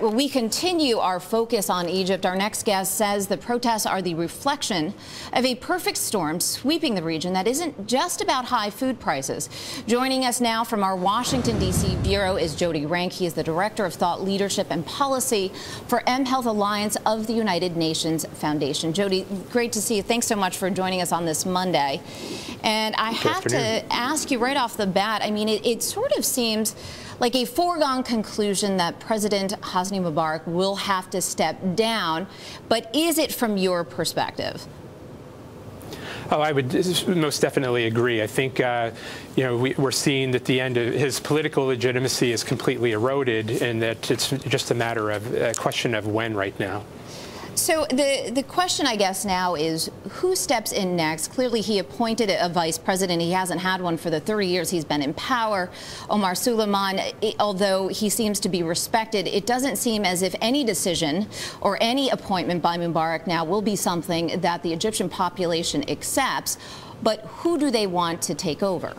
Well, we continue our focus on Egypt. Our next guest says the protests are the reflection of a perfect storm sweeping the region that isn't just about high food prices. Joining us now from our Washington, D.C. bureau is Jody Ranck. He is the Director of Thought Leadership and Policy for mHealth Alliance of the United Nations Foundation. Jody, great to see you. Thanks so much for joining us on this Monday. And I have to ask you right off the bat, I mean, it sort of seems like a foregone conclusion that President Hosni Mubarak will have to step down, but is it from your perspective? Oh, I would most definitely agree. I think, we're seeing that the end of his political legitimacy is completely eroded, and that it's just a question of when right now. So the question, I guess, now is who steps in next? Clearly, he appointed a vice president. He hasn't had one for the 30 years he's been in power. Omar Suleiman, although he seems to be respected, it doesn't seem as if any decision or any appointment by Mubarak now will be something that the Egyptian population accepts. But who do they want to take over?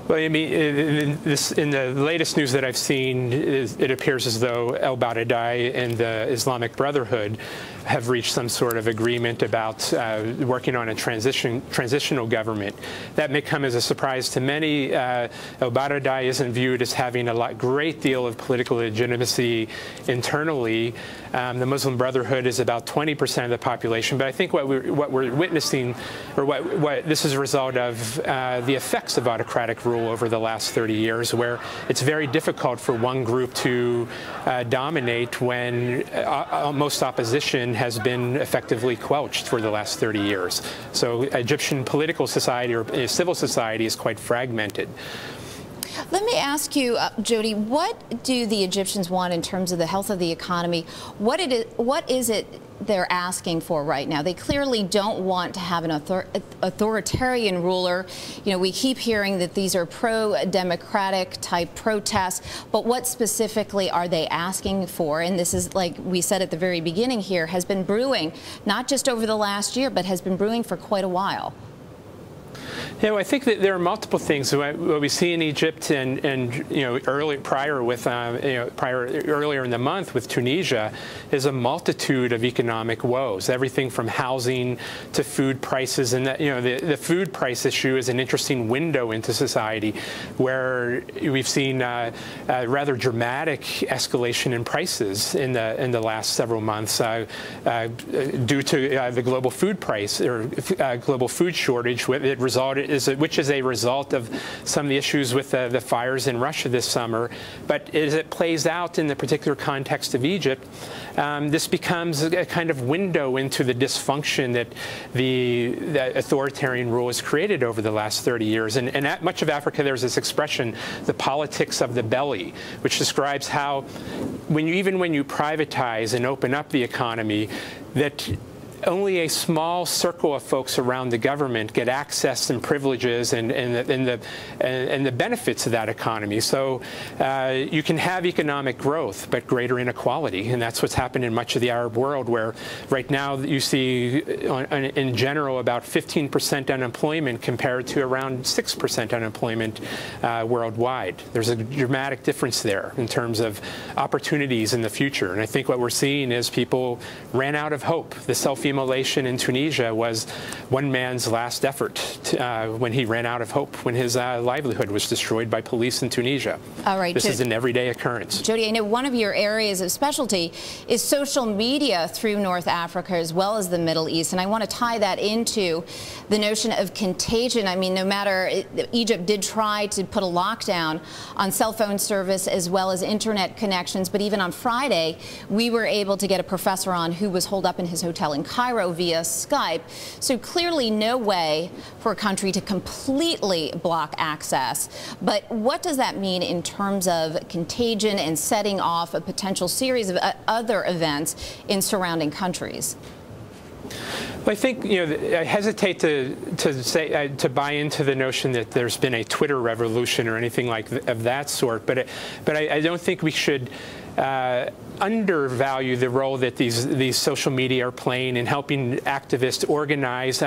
Well, I mean, in the latest news that I've seen, it appears as though al-Baradei and the Islamic Brotherhood have reached some sort of agreement about working on a transitional government. That may come as a surprise to many. Al-Baradei isn't viewed as having a great deal of political legitimacy internally. The Muslim Brotherhood is about 20% of the population, but I think what we're witnessing, or what this is a result of the effects of autocratic rule over the last 30 years, where it's very difficult for one group to dominate when most opposition has been effectively quelched for the last 30 years. So Egyptian political society or civil society is quite fragmented. Let me ask you, Jody, what do the Egyptians want in terms of the health of the economy? What is it they're asking for right now? They clearly don't want to have an authoritarian ruler. You know, we keep hearing that these are pro-democratic type protests, but what specifically are they asking for? And this is, like we said at the very beginning here, has been brewing, not just over the last year, but has been brewing for quite a while. I think that there are multiple things. What we see in Egypt, and earlier in the month with Tunisia, is a multitude of economic woes. Everything from housing to food prices, and the food price issue is an interesting window into society, where we've seen a rather dramatic escalation in prices in the last several months due to the global food price or global food shortage, which is a result of some of the issues with the fires in Russia this summer. But as it plays out in the particular context of Egypt, this becomes a kind of window into the dysfunction that the authoritarian rule has created over the last 30 years. And at much of Africa, there's this expression, the politics of the belly, which describes how even when you privatize and open up the economy, that only a small circle of folks around the government get access and privileges and the benefits of that economy. So you can have economic growth, but greater inequality, and that's what's happened in much of the Arab world, where right now you see, in general, about 15% unemployment compared to around 6% unemployment worldwide. There's a dramatic difference there in terms of opportunities in the future, and I think what we're seeing is people ran out of hope. The self-immolation in Tunisia was one man's last effort when he ran out of hope, when his livelihood was destroyed by police in Tunisia. All right, this is an everyday occurrence. Jody, I know one of your areas of specialty is social media through North Africa as well as the Middle East, and I want to tie that into the notion of contagion. I mean, no matter, Egypt did try to put a lockdown on cell phone service as well as internet connections, but even on Friday, we were able to get a professor on who was holed up in his hotel in Cairo via Skype. So clearly no way for a country to completely block access. But what does that mean in terms of contagion and setting off a potential series of other events in surrounding countries? Well, I think, I hesitate to buy into the notion that there's been a Twitter revolution or anything of that sort. But I don't think we should undervalue the role that these social media are playing in helping activists organize.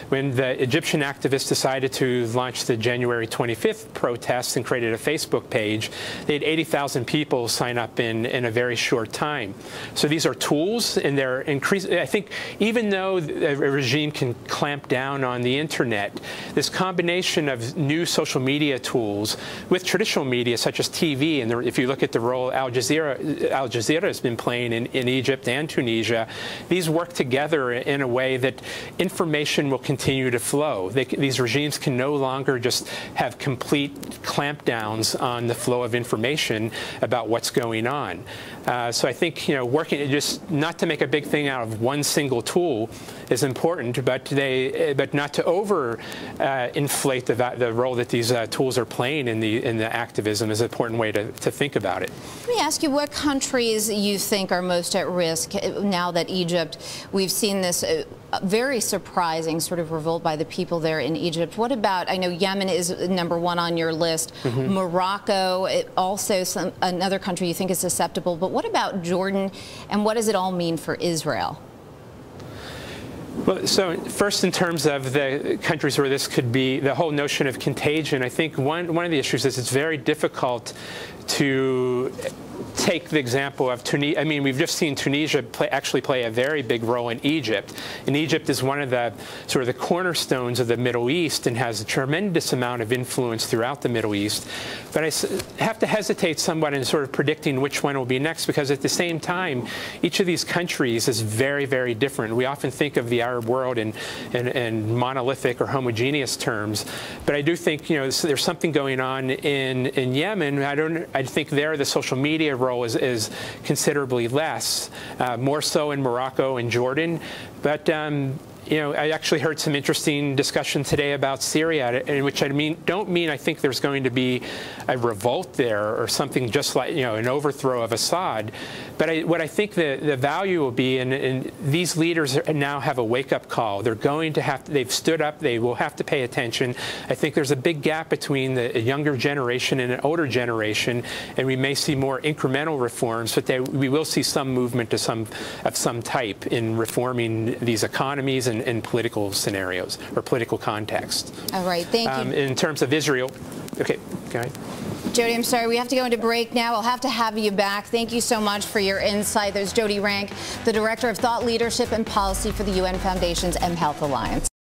When the Egyptian activists decided to launch the January 25th protests and created a Facebook page, they had 80,000 people sign up in a very short time. So these are tools, and they're increasing. I think even though a regime can clamp down on the internet, this combination of new social media tools with traditional media such as TV, and if you look at the role Al Jazeera has been playing in Egypt and Tunisia, these work together in a way that information will continue to flow. These regimes can no longer just have complete clampdowns on the flow of information about what's going on. So I think, working just not to make a big thing out of one single tool is important, but not to over inflate the role that these tools are playing in the activism is an important way to think about it. Let me ask you what countries you think are most at risk now that Egypt, we've seen this very surprising sort of revolt by the people there in Egypt. What about, I know Yemen is #1 on your list, Morocco, also another country you think is susceptible, but what about Jordan, and what does it all mean for Israel? Well, so first, in terms of the countries where this could be, the whole notion of contagion, I think one of the issues is it's very difficult to take the example of Tunisia. I mean, we've just seen Tunisia actually play a very big role in Egypt. And Egypt is one of the sort of the cornerstones of the Middle East and has a tremendous amount of influence throughout the Middle East. But I have to hesitate somewhat in sort of predicting which one will be next, because at the same time, each of these countries is very, very different. We often think of the Arab world in monolithic or homogeneous terms. But I do think, there's something going on in Yemen. I think there the social media role is considerably less, more so in Morocco and Jordan. But I actually heard some interesting discussion today about Syria, in which don't mean I think there's going to be a revolt there or something just like an overthrow of Assad. But what I think the value will be, and these leaders now have a wake-up call. They're going to have they've stood up. They will have to pay attention. I think there's a big gap between the younger generation and an older generation, and we may see more incremental reforms, but we will see some movement of some type in reforming these economies and political scenarios or political context. All right, thank you. In terms of Israel, okay, go ahead. Jody, I'm sorry, we have to go into break now. I'll have to have you back. Thank you so much for your insight. There's Jody Ranck, the Director of Thought Leadership and Policy for the UN Foundation's mHealth Alliance.